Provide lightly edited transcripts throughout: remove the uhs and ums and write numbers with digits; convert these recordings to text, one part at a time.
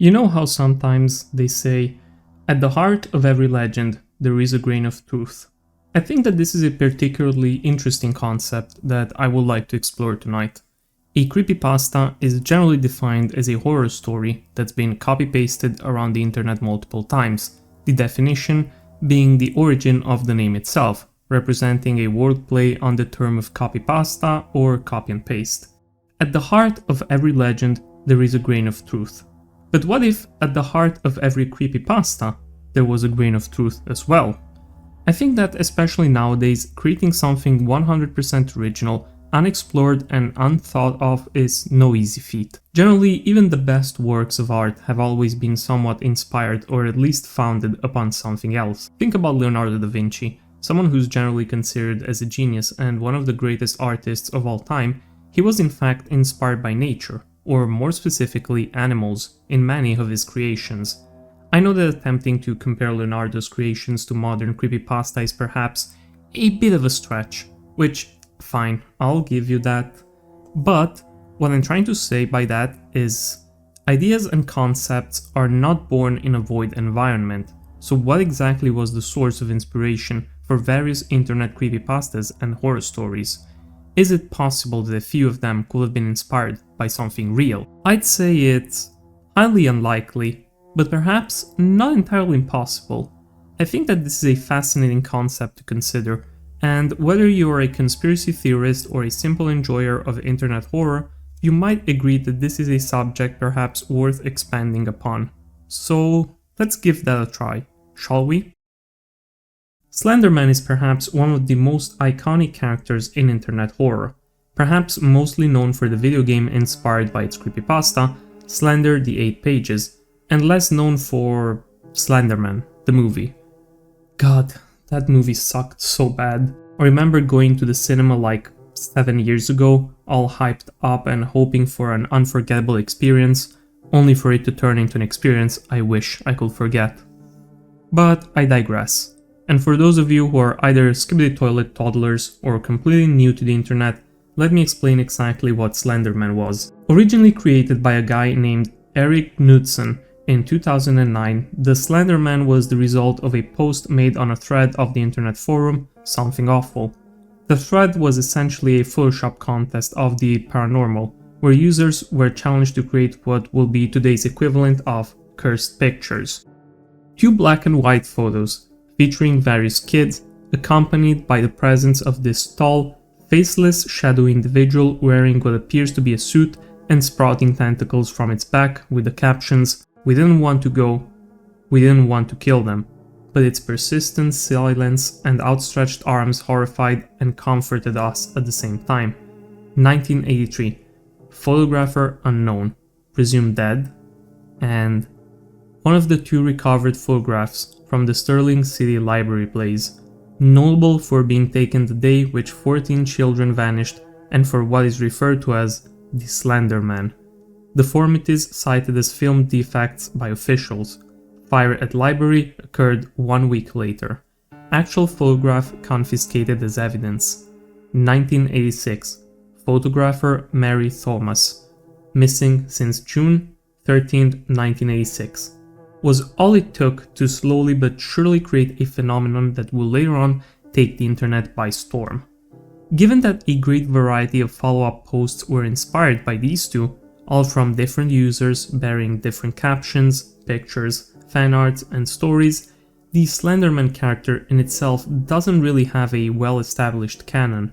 You know how sometimes they say, at the heart of every legend, there is a grain of truth. I think that this is a particularly interesting concept that I would like to explore tonight. A creepypasta is generally defined as a horror story that's been copy-pasted around the internet multiple times, the definition being the origin of the name itself, representing a wordplay on the term of copypasta or copy and paste. At the heart of every legend, there is a grain of truth. But what if, at the heart of every creepypasta, there was a grain of truth as well? I think that especially nowadays, creating something 100% original, unexplored and unthought of is no easy feat. Generally, even the best works of art have always been somewhat inspired or at least founded upon something else. Think about Leonardo da Vinci, someone who's generally considered as a genius and one of the greatest artists of all time. He was in fact inspired by nature, or more specifically animals, in many of his creations. I know that attempting to compare Leonardo's creations to modern creepypasta is perhaps a bit of a stretch, which, fine, I'll give you that. But what I'm trying to say by that is, ideas and concepts are not born in a void environment, so what exactly was the source of inspiration for various internet creepypastas and horror stories? Is it possible that a few of them could have been inspired by something real? I'd say it's highly unlikely, but perhaps not entirely impossible. I think that this is a fascinating concept to consider, and whether you are a conspiracy theorist or a simple enjoyer of internet horror, you might agree that this is a subject perhaps worth expanding upon. So let's give that a try, shall we? Slenderman is perhaps one of the most iconic characters in internet horror, perhaps mostly known for the video game inspired by its creepypasta, Slender the 8 Pages, and less known for Slenderman, the movie. God, that movie sucked so bad. I remember going to the cinema like 7 years ago, all hyped up and hoping for an unforgettable experience, only for it to turn into an experience I wish I could forget. But I digress. And for those of you who are either skibbity toilet toddlers or completely new to the internet, let me explain exactly what Slenderman was. Originally created by a guy named Erik Knudsen in 2009, the Slenderman was the result of a post made on a thread of the internet forum, Something Awful. The thread was essentially a Photoshop contest of the paranormal, where users were challenged to create what will be today's equivalent of cursed pictures. Two black and white photos, featuring various kids, accompanied by the presence of this tall, faceless, shadowy individual wearing what appears to be a suit and sprouting tentacles from its back with the captions, "We didn't want to go, we didn't want to kill them," but its persistent silence and outstretched arms horrified and comforted us at the same time. 1983. Photographer unknown, presumed dead, and one of the two recovered photographs from the Sterling City Library blaze, notable for being taken the day which 14 children vanished and for what is referred to as the Slenderman. Deformities cited as film defects by officials. Fire at library occurred 1 week later. Actual photograph confiscated as evidence. 1986. Photographer Mary Thomas. Missing since June 13, 1986. Was all it took to slowly but surely create a phenomenon that will later on take the internet by storm. Given that a great variety of follow-up posts were inspired by these two, all from different users bearing different captions, pictures, fan art, and stories, the Slenderman character in itself doesn't really have a well-established canon,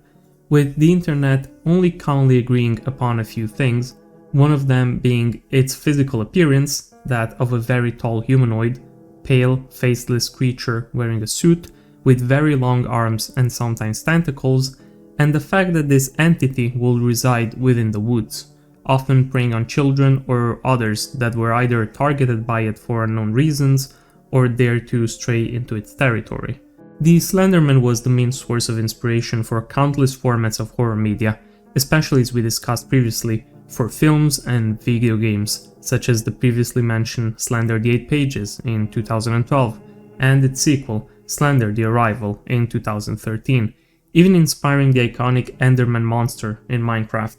with the internet only commonly agreeing upon a few things, one of them being its physical appearance, that of a very tall humanoid, pale, faceless creature wearing a suit with very long arms and sometimes tentacles, and the fact that this entity will reside within the woods, often preying on children or others that were either targeted by it for unknown reasons or dare to stray into its territory. The Slenderman was the main source of inspiration for countless formats of horror media, especially as we discussed previously, for films and video games, such as the previously mentioned Slender the 8 Pages in 2012, and its sequel, Slender the Arrival in 2013, even inspiring the iconic Enderman monster in Minecraft.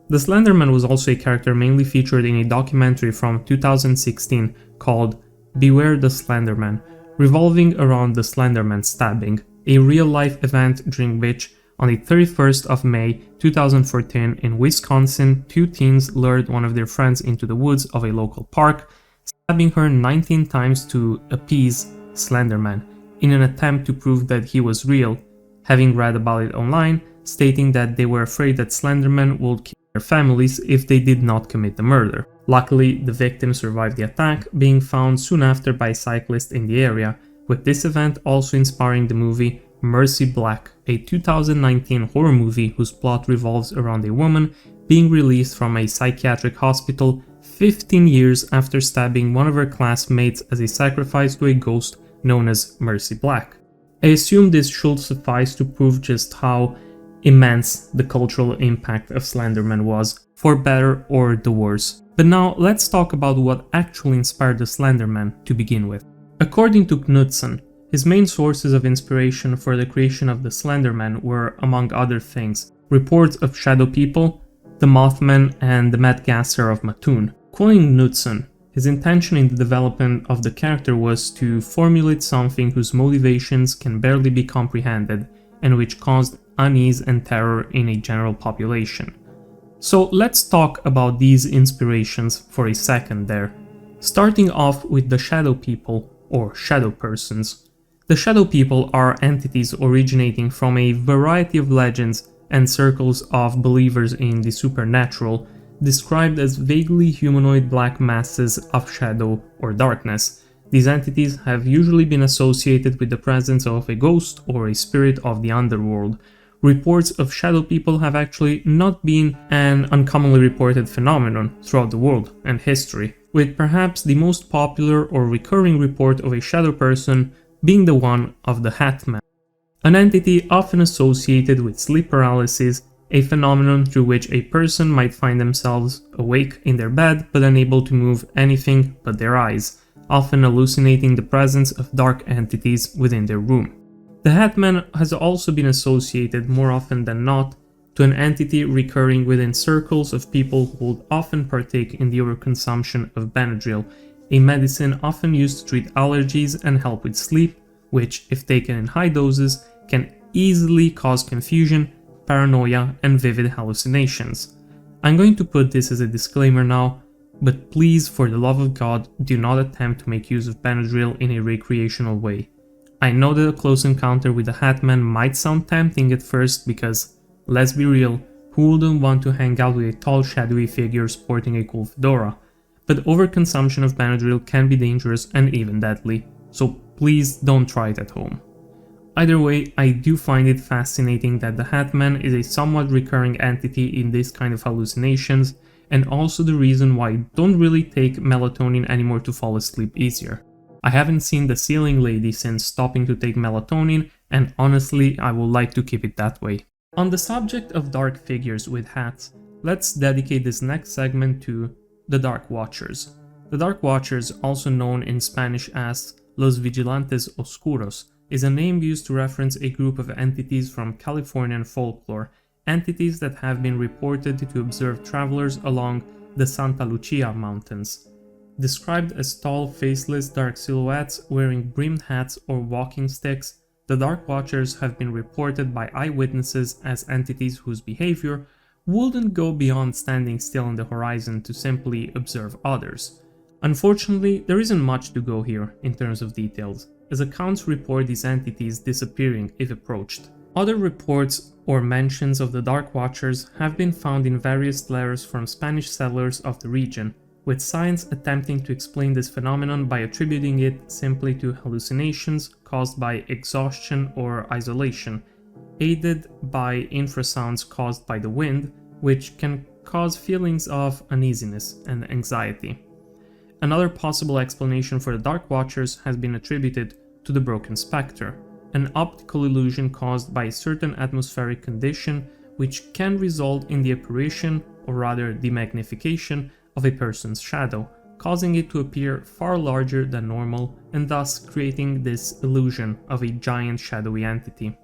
The Slenderman was also a character mainly featured in a documentary from 2016 called Beware the Slenderman, revolving around the Slenderman stabbing, a real-life event during which, on the 31st of May 2014 in Wisconsin, two teens lured one of their friends into the woods of a local park, stabbing her 19 times to appease Slenderman, in an attempt to prove that he was real, having read about it online, stating that they were afraid that Slenderman would kill their families if they did not commit the murder. Luckily, the victim survived the attack, being found soon after by a cyclist in the area, with this event also inspiring the movie Mercy Black, a 2019 horror movie whose plot revolves around a woman being released from a psychiatric hospital 15 years after stabbing one of her classmates as a sacrifice to a ghost known as Mercy Black. I assume this should suffice to prove just how immense the cultural impact of Slenderman was, for better or the worse. But now let's talk about what actually inspired the Slenderman to begin with. According to Knudsen, his main sources of inspiration for the creation of the Slenderman were, among other things, reports of shadow people, the Mothman, and the Mad Gasser of Mattoon. Quoting Knudsen, his intention in the development of the character was to formulate something whose motivations can barely be comprehended, and which caused unease and terror in a general population. So let's talk about these inspirations for a second there. Starting off with the shadow people, or shadow persons. The shadow people are entities originating from a variety of legends and circles of believers in the supernatural, described as vaguely humanoid black masses of shadow or darkness. These entities have usually been associated with the presence of a ghost or a spirit of the underworld. Reports of shadow people have actually not been an uncommonly reported phenomenon throughout the world and history, with perhaps the most popular or recurring report of a shadow person being the one of the Hat Man, an entity often associated with sleep paralysis, a phenomenon through which a person might find themselves awake in their bed but unable to move anything but their eyes, often hallucinating the presence of dark entities within their room. The Hat Man has also been associated, more often than not, to an entity recurring within circles of people who would often partake in the overconsumption of Benadryl, a medicine often used to treat allergies and help with sleep, which, if taken in high doses, can easily cause confusion, paranoia, and vivid hallucinations. I'm going to put this as a disclaimer now, but please, for the love of God, do not attempt to make use of Benadryl in a recreational way. I know that a close encounter with the Hat Man might sound tempting at first because, let's be real, who wouldn't want to hang out with a tall shadowy figure sporting a cool fedora? But overconsumption of Benadryl can be dangerous and even deadly, so please don't try it at home. Either way, I do find it fascinating that the Hat Man is a somewhat recurring entity in this kind of hallucinations, and also the reason why I don't really take melatonin anymore to fall asleep easier. I haven't seen the ceiling lady since stopping to take melatonin, and honestly, I would like to keep it that way. On the subject of dark figures with hats, let's dedicate this next segment to the Dark Watchers. The Dark Watchers, also known in Spanish as Los Vigilantes Oscuros, is a name used to reference a group of entities from Californian folklore, entities that have been reported to observe travelers along the Santa Lucia Mountains. Described as tall, faceless, dark silhouettes wearing brimmed hats or walking sticks, the Dark Watchers have been reported by eyewitnesses as entities whose behavior wouldn't go beyond standing still on the horizon to simply observe others. Unfortunately, there isn't much to go here in terms of details, as accounts report these entities disappearing if approached. Other reports or mentions of the Dark Watchers have been found in various letters from Spanish settlers of the region, with science attempting to explain this phenomenon by attributing it simply to hallucinations caused by exhaustion or isolation, aided by infrasounds caused by the wind, which can cause feelings of uneasiness and anxiety. Another possible explanation for the Dark Watchers has been attributed to the Broken Spectre, an optical illusion caused by a certain atmospheric condition which can result in the apparition, or rather the magnification, of a person's shadow, causing it to appear far larger than normal and thus creating this illusion of a giant shadowy entity.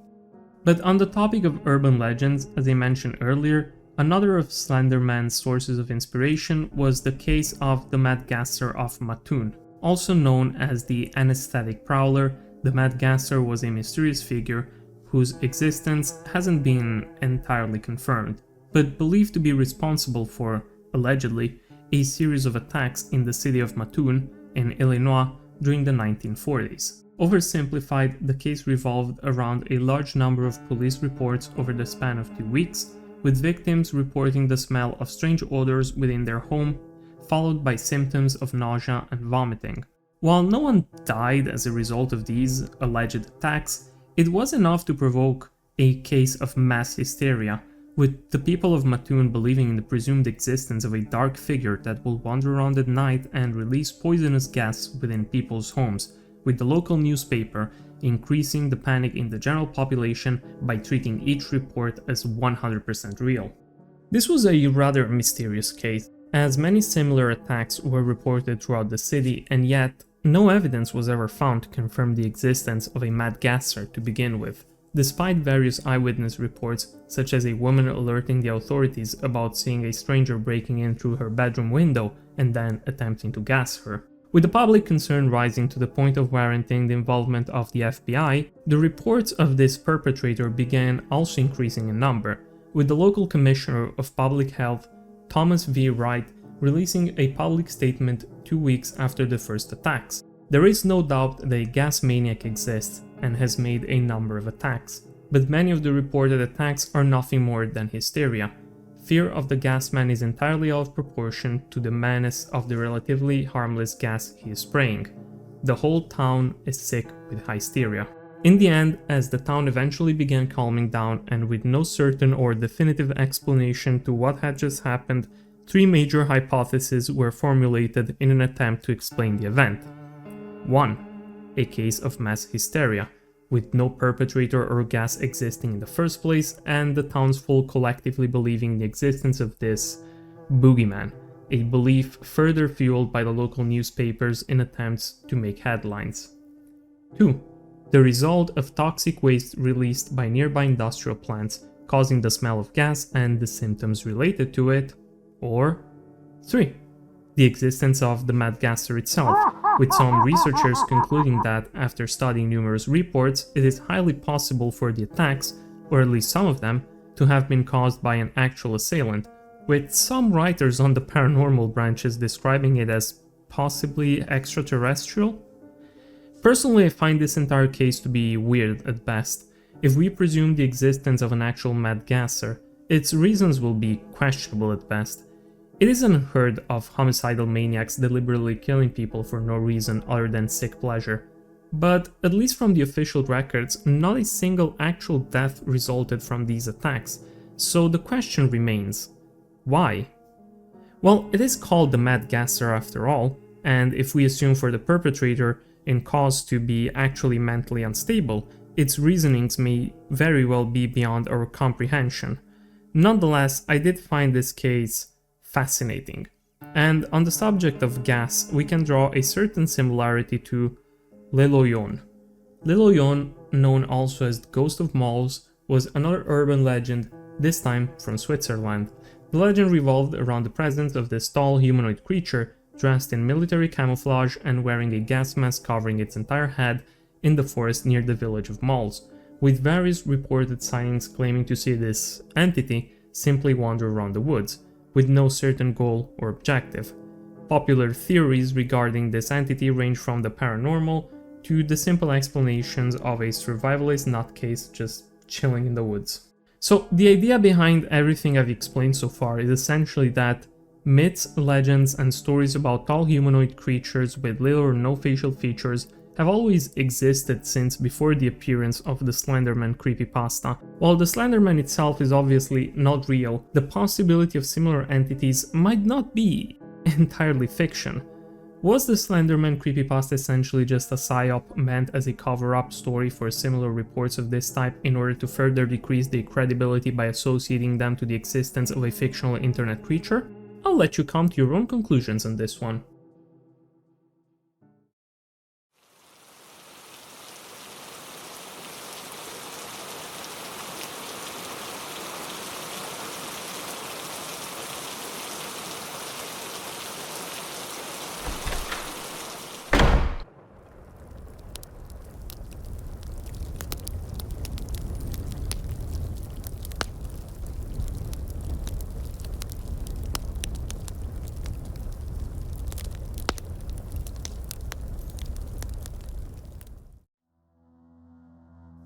But on the topic of urban legends, as I mentioned earlier, Another of Slenderman's sources of inspiration was the case of the Mad Gasser of Mattoon. Also known as the Anesthetic Prowler, the Mad Gasser was a mysterious figure whose existence hasn't been entirely confirmed, but believed to be responsible for, allegedly, a series of attacks in the city of Mattoon, in Illinois, during the 1940s. Oversimplified, the case revolved around a large number of police reports over the span of 2 weeks, with victims reporting the smell of strange odors within their home, followed by symptoms of nausea and vomiting. While no one died as a result of these alleged attacks, it was enough to provoke a case of mass hysteria, with the people of Mattoon believing in the presumed existence of a dark figure that will wander around at night and release poisonous gas within people's homes, with the local newspaper increasing the panic in the general population by treating each report as 100% real. This was a rather mysterious case, as many similar attacks were reported throughout the city, and yet no evidence was ever found to confirm the existence of a Mad Gasser to begin with, despite various eyewitness reports, such as a woman alerting the authorities about seeing a stranger breaking in through her bedroom window and then attempting to gas her. With the public concern rising to the point of warranting the involvement of the FBI, the reports of this perpetrator began also increasing in number, with the local commissioner of public health, Thomas V. Wright, releasing a public statement 2 weeks after the first attacks. There is no doubt that a gas maniac exists and has made a number of attacks, but many of the reported attacks are nothing more than hysteria. Fear of the gas man is entirely out of proportion to the menace of the relatively harmless gas he is spraying. The whole town is sick with hysteria. In the end, as the town eventually began calming down and with no certain or definitive explanation to what had just happened, 3 major hypotheses were formulated in an attempt to explain the event. 1. A case of mass hysteria, with no perpetrator or gas existing in the first place, and the townsfolk collectively believing in the existence of this boogeyman, a belief further fueled by the local newspapers in attempts to make headlines. 2. The result of toxic waste released by nearby industrial plants, causing the smell of gas and the symptoms related to it. Or 3. The existence of the Mad Gasser itself, with some researchers concluding that, after studying numerous reports, it is highly possible for the attacks, or at least some of them, to have been caused by an actual assailant, with some writers on the paranormal branches describing it as possibly extraterrestrial. Personally, I find this entire case to be weird at best. If we presume the existence of an actual Mad Gasser, its reasons will be questionable at best. It is unheard of homicidal maniacs deliberately killing people for no reason other than sick pleasure. But, at least from the official records, not a single actual death resulted from these attacks, so the question remains: why? Well, it is called the Mad Gasser after all, and if we assume for the perpetrator in cause to be actually mentally unstable, its reasonings may very well be beyond our comprehension. Nonetheless, I did find this case fascinating. And on the subject of gas, we can draw a certain similarity to Leloyon. Leloyon, known also as the Ghost of Malls, was another urban legend, this time from Switzerland. The legend revolved around the presence of this tall humanoid creature, dressed in military camouflage and wearing a gas mask covering its entire head, in the forest near the village of Malls, with various reported sightings claiming to see this entity simply wander around the woods, with no certain goal or objective. Popular theories regarding this entity range from the paranormal to the simple explanations of a survivalist nutcase just chilling in the woods. So the idea behind everything I've explained so far is essentially that myths, legends, and stories about tall humanoid creatures with little or no facial features have always existed since before the appearance of the Slenderman creepypasta. While the Slenderman itself is obviously not real, the possibility of similar entities might not be entirely fiction. Was the Slenderman creepypasta essentially just a psyop meant as a cover-up story for similar reports of this type in order to further decrease their credibility by associating them to the existence of a fictional internet creature? I'll let you come to your own conclusions on this one.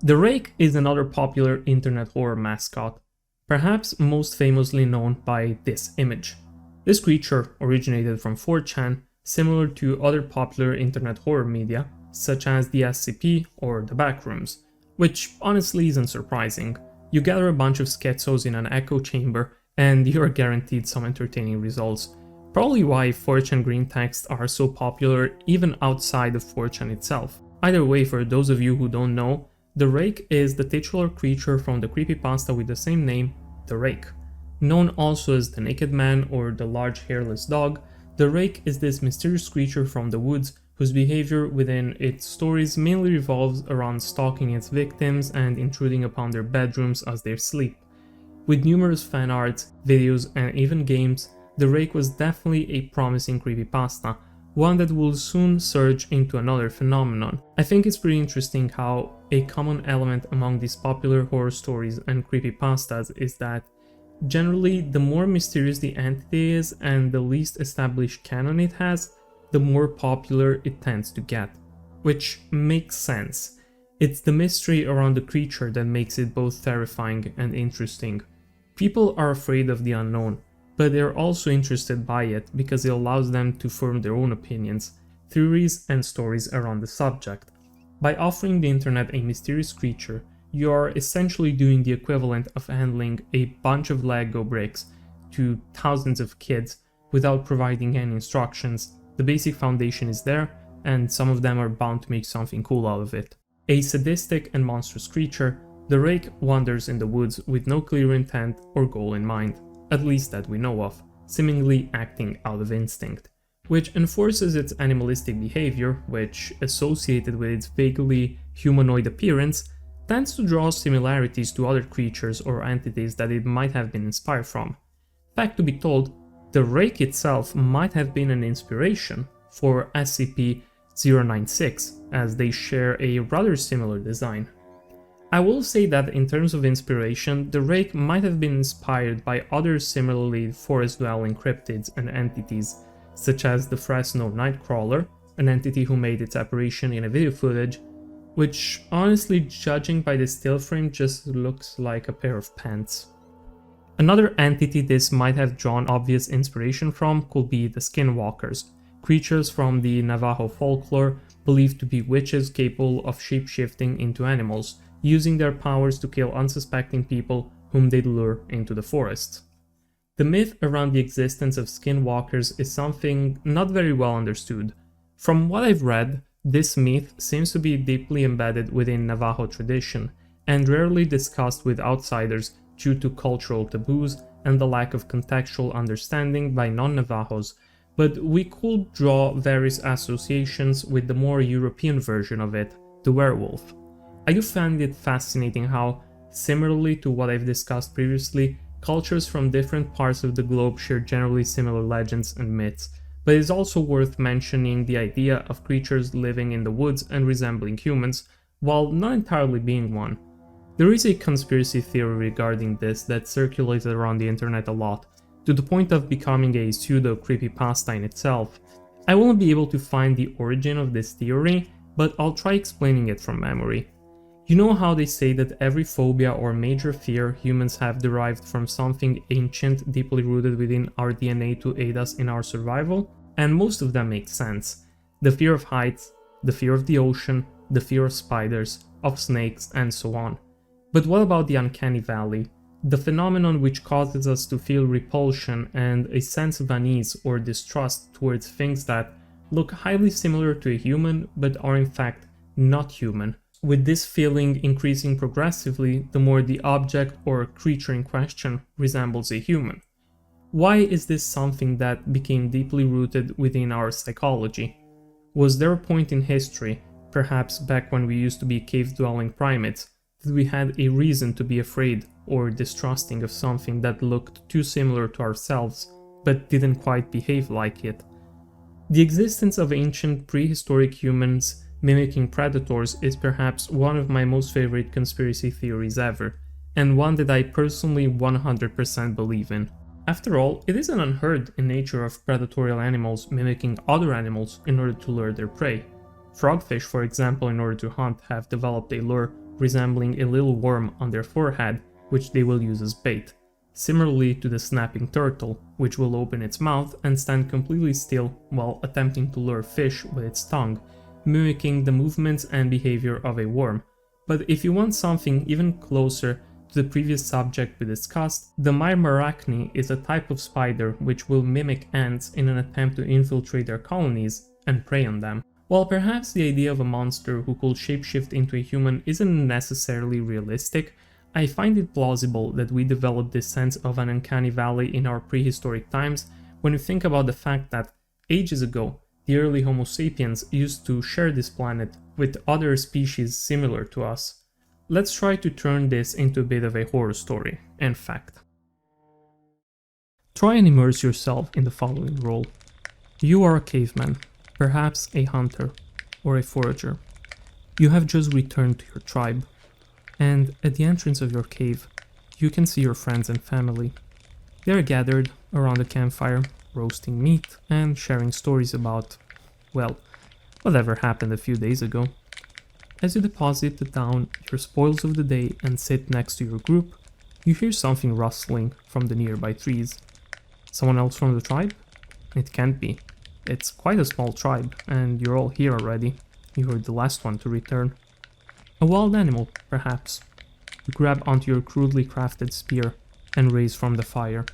The Rake is another popular internet horror mascot, perhaps most famously known by this image. This creature originated from 4chan, similar to other popular internet horror media, such as the SCP or the Backrooms, which honestly isn't surprising. You gather a bunch of schizos in an echo chamber, and you're guaranteed some entertaining results. Probably why 4chan green texts are so popular even outside of 4chan itself. Either way, for those of you who don't know, the Rake is the titular creature from the creepypasta with the same name, the Rake. Known also as the Naked Man or the Large Hairless Dog, the Rake is this mysterious creature from the woods whose behavior within its stories mainly revolves around stalking its victims and intruding upon their bedrooms as they sleep. With numerous fan arts, videos, and even games, the Rake was definitely a promising creepypasta, one that will soon surge into another phenomenon. I think it's pretty interesting how a common element among these popular horror stories and creepypastas is that generally the more mysterious the entity is and the least established canon it has, the more popular it tends to get. Which makes sense. It's the mystery around the creature that makes it both terrifying and interesting. People are afraid of the unknown, but they're also interested by it because it allows them to form their own opinions, theories, and stories around the subject. By offering the internet a mysterious creature, you are essentially doing the equivalent of handling a bunch of Lego bricks to thousands of kids without providing any instructions. The basic foundation is there, and some of them are bound to make something cool out of it. A sadistic and monstrous creature, the Rake wanders in the woods with no clear intent or goal in mind, at least that we know of, seemingly acting out of instinct, which enforces its animalistic behavior, which, associated with its vaguely humanoid appearance, tends to draw similarities to other creatures or entities that it might have been inspired from. Fact to be told, the Rake itself might have been an inspiration for SCP-096, as they share a rather similar design. I will say that in terms of inspiration, the Rake might have been inspired by other similarly forest-dwelling cryptids and entities, such as the Fresno Nightcrawler, an entity who made its apparition in a video footage, which honestly, judging by the still frame, just looks like a pair of pants. Another entity this might have drawn obvious inspiration from could be the Skinwalkers, creatures from the Navajo folklore believed to be witches capable of shape-shifting into animals, using their powers to kill unsuspecting people whom they'd lure into the forest. The myth around the existence of skinwalkers is something not very well understood. From what I've read, this myth seems to be deeply embedded within Navajo tradition and rarely discussed with outsiders due to cultural taboos and the lack of contextual understanding by non-Navajos, but we could draw various associations with the more European version of it, the werewolf. I do find it fascinating how, similarly to what I've discussed previously, cultures from different parts of the globe share generally similar legends and myths, but it's also worth mentioning the idea of creatures living in the woods and resembling humans, while not entirely being one. There is a conspiracy theory regarding this that circulates around the internet a lot, to the point of becoming a pseudo-creepypasta in itself. I won't be able to find the origin of this theory, but I'll try explaining it from memory. You know how they say that every phobia or major fear humans have derived from something ancient deeply rooted within our DNA to aid us in our survival? And most of them make sense. The fear of heights, the fear of the ocean, the fear of spiders, of snakes, and so on. But what about the uncanny valley? The phenomenon which causes us to feel repulsion and a sense of unease or distrust towards things that look highly similar to a human but are in fact not human. With this feeling increasing progressively the more the object or creature in question resembles a human. Why is this something that became deeply rooted within our psychology? Was there a point in history, perhaps back when we used to be cave-dwelling primates, that we had a reason to be afraid or distrusting of something that looked too similar to ourselves, but didn't quite behave like it? The existence of ancient prehistoric humans mimicking predators is perhaps one of my most favorite conspiracy theories ever, and one that I personally 100% believe in. After all, it isn't unheard in nature of predatory animals mimicking other animals in order to lure their prey. Frogfish, for example, in order to hunt, have developed a lure resembling a little worm on their forehead, which they will use as bait, similarly to the snapping turtle, which will open its mouth and stand completely still while attempting to lure fish with its tongue, mimicking the movements and behavior of a worm. But if you want something even closer to the previous subject we discussed, the Myrmarachne is a type of spider which will mimic ants in an attempt to infiltrate their colonies and prey on them. While perhaps the idea of a monster who could shapeshift into a human isn't necessarily realistic, I find it plausible that we developed this sense of an uncanny valley in our prehistoric times when you think about the fact that, ages ago, the early Homo sapiens used to share this planet with other species similar to us. Let's try to turn this into a bit of a horror story and fact. Try and immerse yourself in the following role. You are a caveman, perhaps a hunter or a forager. You have just returned to your tribe, and at the entrance of your cave, you can see your friends and family. They are gathered around a campfire, roasting meat and sharing stories about, well, whatever happened a few days ago. As you deposit down your spoils of the day and sit next to your group, you hear something rustling from the nearby trees. Someone else from the tribe? It can't be. It's quite a small tribe, and you're all here already. You were the last one to return. A wild animal, perhaps. You grab onto your crudely crafted spear and raise from the fire.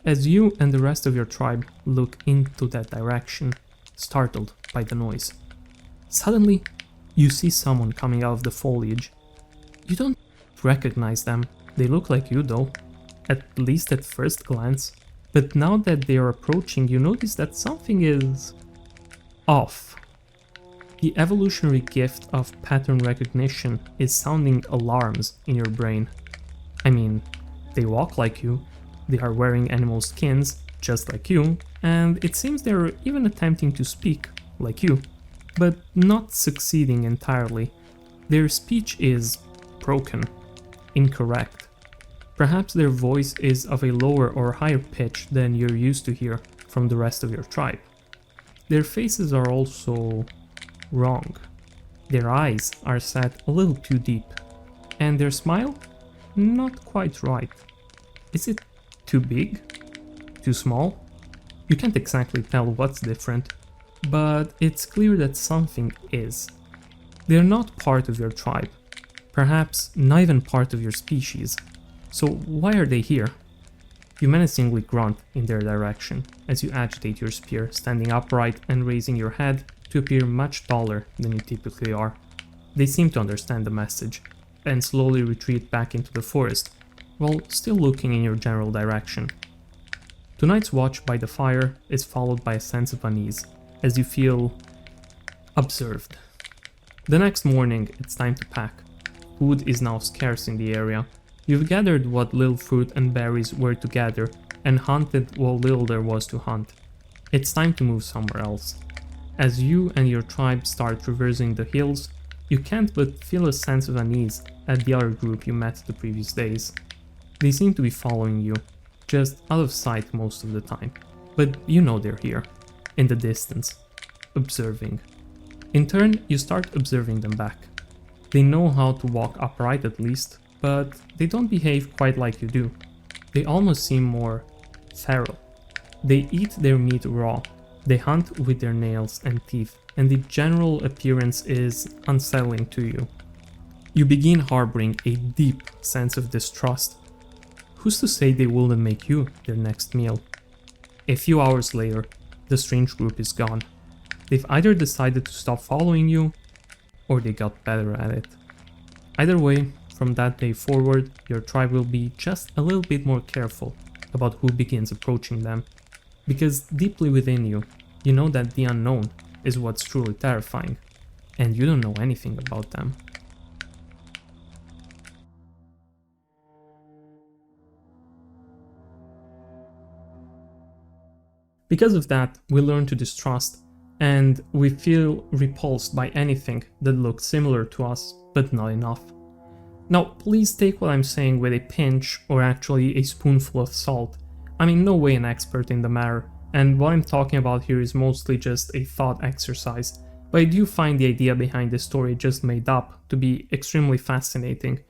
As you and the rest of your tribe look into that direction, startled by the noise, suddenly you see someone coming out of the foliage. You don't recognize them. They look like you though, at least at first glance. But now that they are approaching, you notice that something is off. The evolutionary gift of pattern recognition is sounding alarms in your brain. I mean, they walk like you, they are wearing animal skins just like you, and it seems they're even attempting to speak like you, but not succeeding entirely. Their speech is broken, incorrect. Perhaps their voice is of a lower or higher pitch than you're used to hear from the rest of your tribe. Their faces are also wrong. Their eyes are set a little too deep, and their smile? Not quite right. Is it too big? Too small? You can't exactly tell what's different, but it's clear that something is. They're not part of your tribe, perhaps not even part of your species. So why are they here? You menacingly grunt in their direction as you agitate your spear, standing upright and raising your head to appear much taller than you typically are. They seem to understand the message and slowly retreat back into the forest, while still looking in your general direction. Tonight's watch by the fire is followed by a sense of unease, as you feel observed. The next morning, it's time to pack. Food is now scarce in the area. You've gathered what little fruit and berries were to gather, and hunted what little there was to hunt. It's time to move somewhere else. As you and your tribe start traversing the hills, you can't but feel a sense of unease at the other group you met the previous days. They seem to be following you, just out of sight most of the time, but you know they're here, in the distance, observing. In turn, you start observing them back. They know how to walk upright at least, but they don't behave quite like you do. They almost seem more feral. They eat their meat raw. They hunt with their nails and teeth, and the general appearance is unsettling to you. You begin harboring a deep sense of distrust. Who's to say they wouldn't make you their next meal? A few hours later, the strange group is gone. They've either decided to stop following you, or they got better at it. Either way, from that day forward, your tribe will be just a little bit more careful about who begins approaching them. Because deeply within you, you know that the unknown is what's truly terrifying, and you don't know anything about them. Because of that, we learn to distrust, and we feel repulsed by anything that looks similar to us, but not enough. Now, please take what I'm saying with a pinch, or actually a spoonful of salt. I'm in no way an expert in the matter, and what I'm talking about here is mostly just a thought exercise. but I do find the idea behind the story just made up to be extremely fascinating.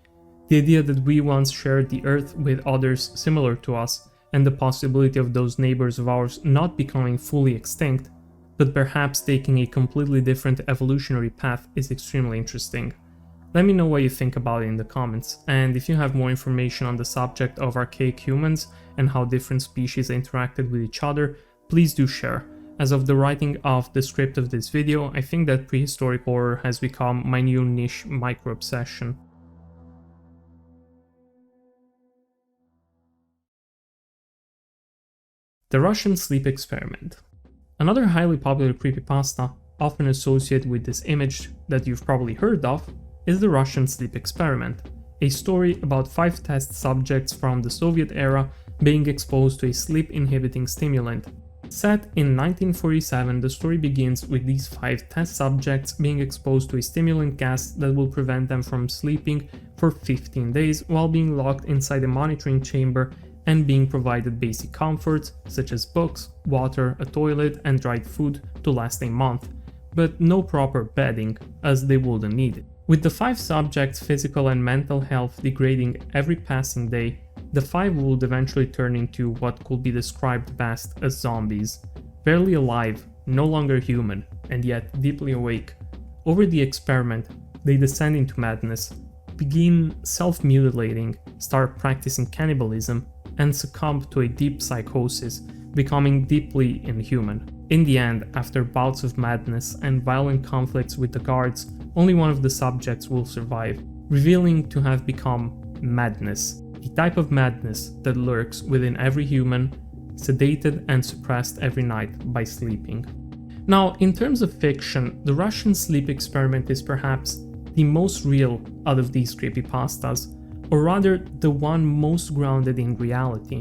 The idea that we once shared the Earth with others similar to us, and the possibility of those neighbors of ours not becoming fully extinct, but perhaps taking a completely different evolutionary path is extremely interesting. Let me know what you think about it in the comments, and if you have more information on the subject of archaic humans and how different species interacted with each other, please do share. As of the writing of the script of this video, I think that prehistoric horror has become my new niche micro-obsession. The Russian sleep experiment. Another highly popular creepypasta, often associated with this image that you've probably heard of, is the Russian sleep experiment, a story about 5 test subjects from the Soviet era being exposed to a sleep-inhibiting stimulant. Set in 1947, the story begins with these 5 test subjects being exposed to a stimulant gas that will prevent them from sleeping for 15 days while being locked inside a monitoring chamber and being provided basic comforts such as books, water, a toilet, and dried food to last a month, but no proper bedding, as they wouldn't need it. With the 5 subjects' physical and mental health degrading every passing day, the 5 would eventually turn into what could be described best as zombies, barely alive, no longer human, and yet deeply awake. Over the experiment, they descend into madness, begin self-mutilating, start practicing cannibalism, and succumb to a deep psychosis, becoming deeply inhuman. In the end, after bouts of madness and violent conflicts with the guards, only one of the subjects will survive, revealing to have become madness, a type of madness that lurks within every human, sedated and suppressed every night by sleeping. Now, in terms of fiction, the Russian sleep experiment is perhaps the most real out of these creepypastas, or rather the one most grounded in reality.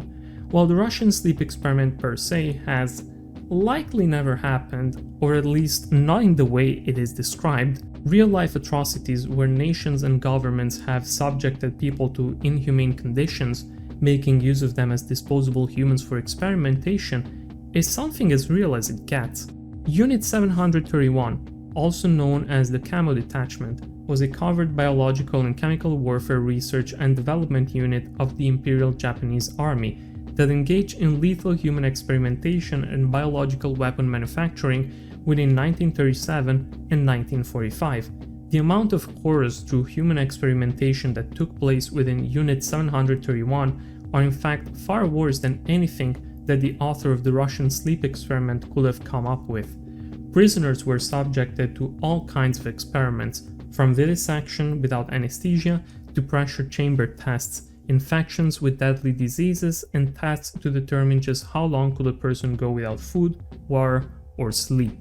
While the Russian sleep experiment per se has likely never happened, or at least not in the way it is described, real-life atrocities where nations and governments have subjected people to inhumane conditions, making use of them as disposable humans for experimentation, is something as real as it gets. Unit 731, also known as the Camo Detachment, was a covert biological and chemical warfare research and development unit of the Imperial Japanese Army that engaged in lethal human experimentation and biological weapon manufacturing within 1937 and 1945. The amount of horrors through human experimentation that took place within Unit 731 are in fact far worse than anything that the author of the Russian sleep experiment could have come up with. Prisoners were subjected to all kinds of experiments, from vivisection without anesthesia to pressure chamber tests, infections with deadly diseases, and tests to determine just how long could a person go without food, water, or sleep.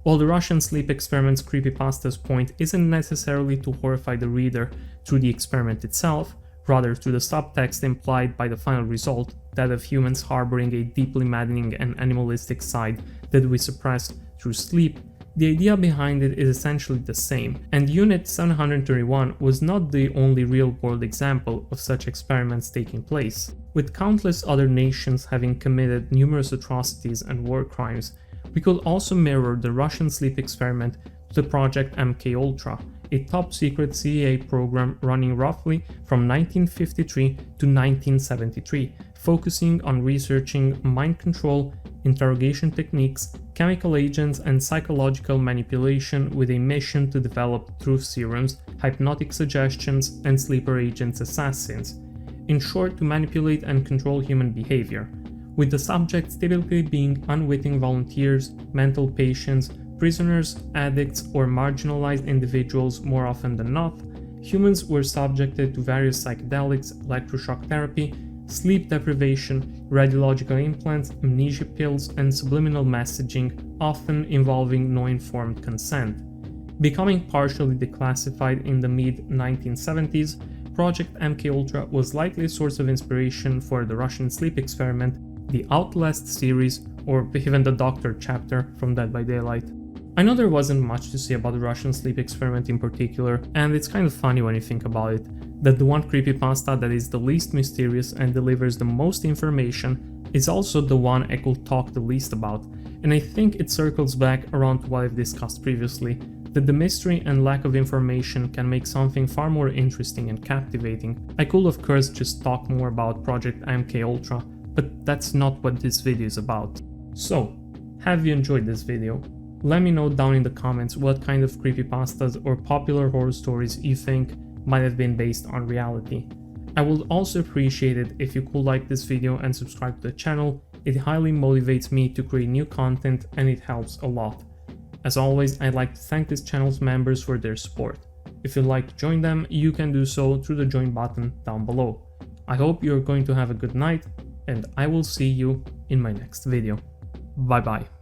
While the Russian sleep experiment's creepypasta's point isn't necessarily to horrify the reader through the experiment itself, rather through the subtext implied by the final result, that of humans harboring a deeply maddening and animalistic side that we suppress through sleep, the idea behind it is essentially the same, and Unit 731 was not the only real-world example of such experiments taking place. With countless other nations having committed numerous atrocities and war crimes, we could also mirror the Russian sleep experiment to the Project MKUltra, a top-secret CIA program running roughly from 1953 to 1973, focusing on researching mind control, interrogation techniques, chemical agents, and psychological manipulation with a mission to develop truth serums, hypnotic suggestions, and sleeper agents assassins. In short, to manipulate and control human behavior, with the subjects typically being unwitting volunteers, mental patients, prisoners, addicts, or marginalized individuals more often than not. Humans were subjected to various psychedelics, electroshock therapy, sleep deprivation, radiological implants, amnesia pills, and subliminal messaging, often involving no informed consent. Becoming partially declassified in the mid-1970s, Project MKUltra was likely a source of inspiration for the Russian sleep experiment, the Outlast series, or even the Doctor chapter from Dead by Daylight. I know there wasn't much to say about the Russian sleep experiment in particular, and it's kind of funny when you think about it, that the one creepypasta that is the least mysterious and delivers the most information is also the one I could talk the least about, And I think it circles back around to what I've discussed previously, that the mystery and lack of information can make something far more interesting and captivating. I could of course just talk more about Project MK Ultra, but that's not what this video is about. So, have you enjoyed this video? Let me know down in the comments what kind of creepypastas or popular horror stories you think might have been based on reality. I would also appreciate it if you could like this video and subscribe to the channel. It highly motivates me to create new content and it helps a lot. As always, I'd like to thank this channel's members for their support. If you'd like to join them, you can do so through the join button down below. I hope you're going to have a good night, and I will see you in my next video. Bye bye.